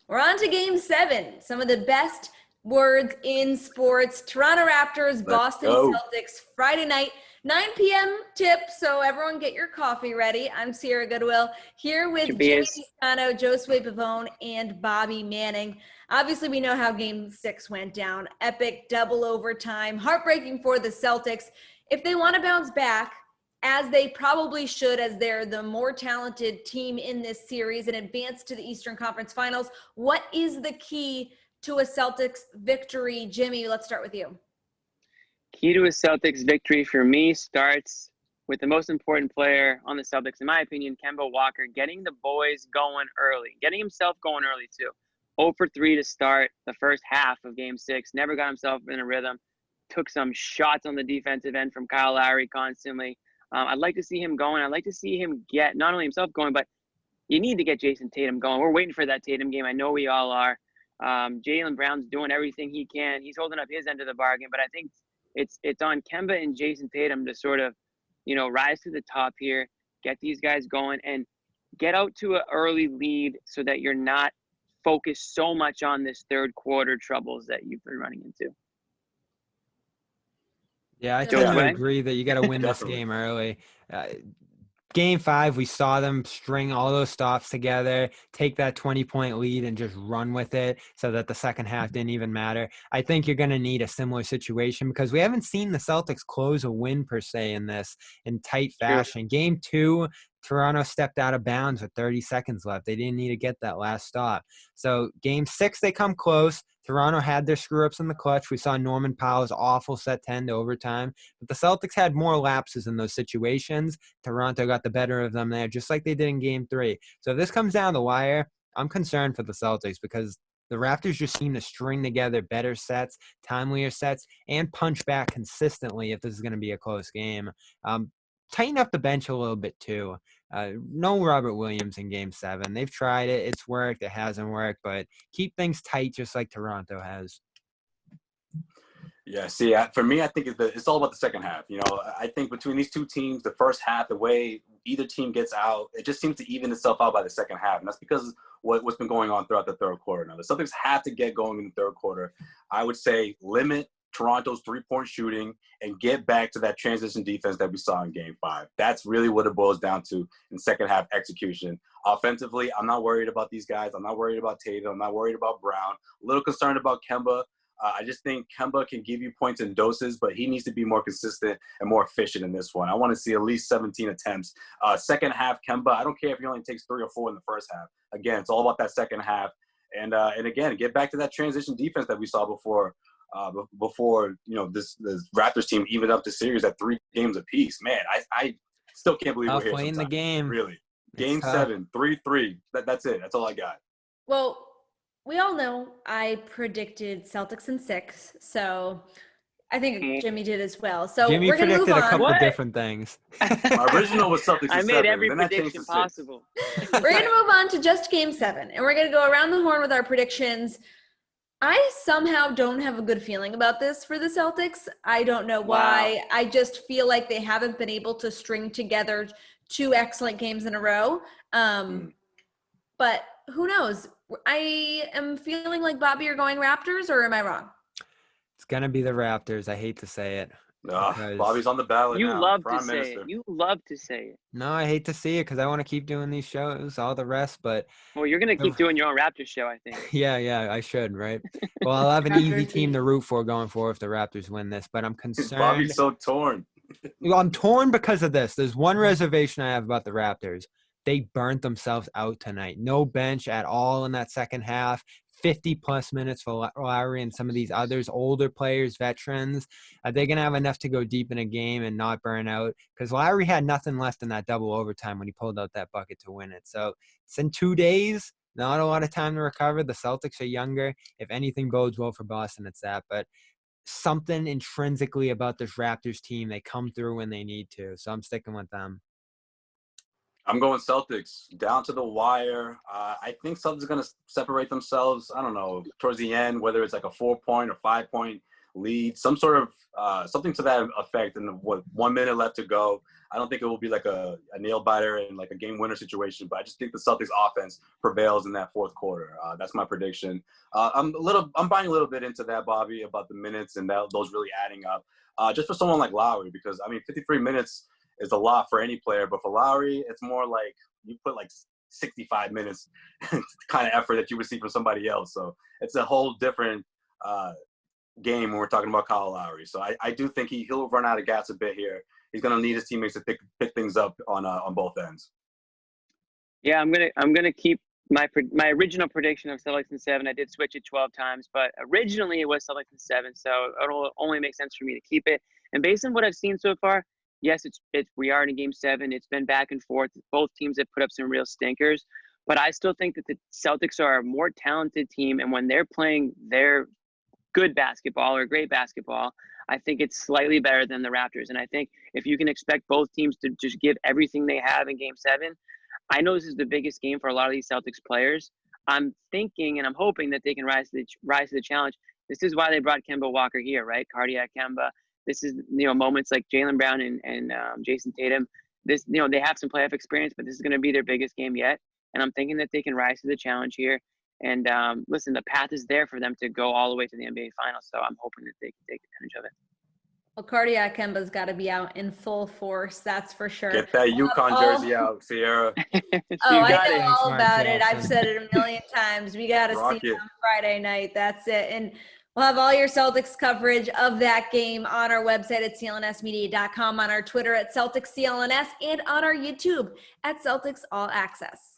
We're on to game 7. Some of the best words in sports. Toronto Raptors, Boston Celtics, Friday night, 9 p.m. tip. So everyone get your coffee ready. I'm Sierra Goodwill here with Jimmy Toscano, Josue Pavon, and Bobby Manning. Obviously, we know how game 6 went down. Epic double overtime, heartbreaking for the Celtics. If they want to bounce back, as they probably should, as they're the more talented team in this series and advance to the Eastern Conference Finals, what is the key to a Celtics victory? Jimmy, let's start with you. Key to a Celtics victory for me starts with the most important player on the Celtics, in my opinion, Kemba Walker, getting the boys going early, getting himself going early too. 0 for 3 to start the first half of game 6, never got himself in a rhythm, took some shots on the defensive end from Kyle Lowry constantly. I'd like to see him going. I'd like to see him get not only himself going, but you need to get Jason Tatum going. We're waiting for that Tatum game. I know we all are. Jaylen Brown's doing everything he can. He's holding up his end of the bargain, but I think it's on Kemba and Jason Tatum to sort of, rise to the top here, get these guys going, and get out to an early lead so that you're not focused so much on this third quarter troubles that you've been running into. Yeah, I totally agree that you got to win this game early. Game 5, we saw them string all those stops together, take that 20-point lead and just run with it so that the second half didn't even matter. I think you're going to need a similar situation because we haven't seen the Celtics close a win per se in this in tight fashion. Sure. Game 2, Toronto stepped out of bounds with 30 seconds left. They didn't need to get that last stop. So game 6, they come close. Toronto had their screw-ups in the clutch. We saw Norman Powell's awful set 10 to overtime. But the Celtics had more lapses in those situations. Toronto got the better of them there, just like they did in game 3. So if this comes down the wire, I'm concerned for the Celtics because the Raptors just seem to string together better sets, timelier sets, and punch back consistently if this is going to be a close game. Tighten up the bench a little bit too. No Robert Williams in game 7. They've tried it. It's worked. It hasn't worked. But keep things tight just like Toronto has. Yeah, see, for me, I think it's all about the second half. I think between these two teams, the first half, the way either team gets out, it just seems to even itself out by the second half. And that's because what's been going on throughout the third quarter. Now, the Celtics have to get going in the third quarter. I would say limit Toronto's three-point shooting and get back to that transition defense that we saw in game 5. That's really what it boils down to in second half execution. Offensively, I'm not worried about these guys. I'm not worried about Tatum. I'm not worried about Brown. A little concerned about Kemba. I just think Kemba can give you points in doses, but he needs to be more consistent and more efficient in this one. I want to see at least 17 attempts. Second half, Kemba, I don't care if he only takes 3 or 4 in the first half. Again, it's all about that second half. And again, get back to that transition defense that we saw before this Raptors team evened up the series at 3 games apiece. Man, I still can't believe we're here playing the game. Really. Game 7, 3-3. That's it. That's all I got. Well, we all know I predicted Celtics in 6, so I think Jimmy did as well. So Jimmy we're going to move on. predicted a couple of different things. My original was Celtics in 7. I made every prediction possible. We're going to move on to just game 7, and we're going to go around the horn with our predictions. I somehow don't have a good feeling about this for the Celtics. I don't know why. Wow. I just feel like they haven't been able to string together 2 excellent games in a row. But who knows? I am feeling like, Bobby, you're going Raptors, or am I wrong? It's going to be the Raptors. I hate to say it. Bobby's on the ballot now. Love to say it. You love to say it. No, I hate to see it because I want to keep doing these shows, all the rest. But well, you're going to keep doing your own Raptors show, I think. Yeah, I should, right? Well, I'll have an easy team to root for going forward if the Raptors win this. But I'm concerned. Bobby's so torn. Well, I'm torn because of this. There's one reservation I have about the Raptors. They burnt themselves out tonight. No bench at all in that second half. 50-plus minutes for Lowry and some of these others, older players, veterans. Are they going to have enough to go deep in a game and not burn out? Because Lowry had nothing left in that double overtime when he pulled out that bucket to win it. So it's in 2 days. Not a lot of time to recover. The Celtics are younger. If anything bodes well for Boston, it's that. But something intrinsically about this Raptors team, they come through when they need to. So I'm sticking with them. I'm going Celtics down to the wire. I think Celtics are going to separate themselves, I don't know, towards the end, whether it's like a 4-point or 5-point lead, some sort of something to that effect. And with 1 minute left to go, I don't think it will be like a nail biter and like a game winner situation, but I just think the Celtics offense prevails in that fourth quarter. That's my prediction. I'm buying a little bit into that, Bobby, about the minutes and those really adding up. Just for someone like Lowry, because I mean, 53 minutes is a lot for any player, but for Lowry, it's more like you put like 65 minutes kind of effort that you would see from somebody else. So it's a whole different game when we're talking about Kyle Lowry. So I do think he'll run out of gas a bit here. He's going to need his teammates to pick things up on both ends. Yeah, I'm gonna keep my original prediction of Celtics in 7. I did switch it 12 times, but originally it was Celtics in 7, so it'll only make sense for me to keep it. And based on what I've seen so far, yes, we are in a game 7. It's been back and forth. Both teams have put up some real stinkers, but I still think that the Celtics are a more talented team, and when they're playing their good basketball or great basketball, I think it's slightly better than the Raptors. And I think if you can expect both teams to just give everything they have in game 7, I know this is the biggest game for a lot of these Celtics players. I'm thinking and I'm hoping that they can rise to the challenge. This is why they brought Kemba Walker here, right? Cardiac Kemba. This is, moments like Jaylen Brown and Jason Tatum. This, they have some playoff experience, but this is going to be their biggest game yet. And I'm thinking that they can rise to the challenge here. And listen, the path is there for them to go all the way to the NBA Finals. So I'm hoping that they can take advantage of it. Well, Cardiac Kemba's got to be out in full force. That's for sure. Get that UConn jersey out, Sierra. I know all about it. I've said it a million times. We got to see it on Friday night. That's it. And we'll have all your Celtics coverage of that game on our website at clnsmedia.com, on our Twitter at CelticsCLNS, and on our YouTube at Celtics All Access.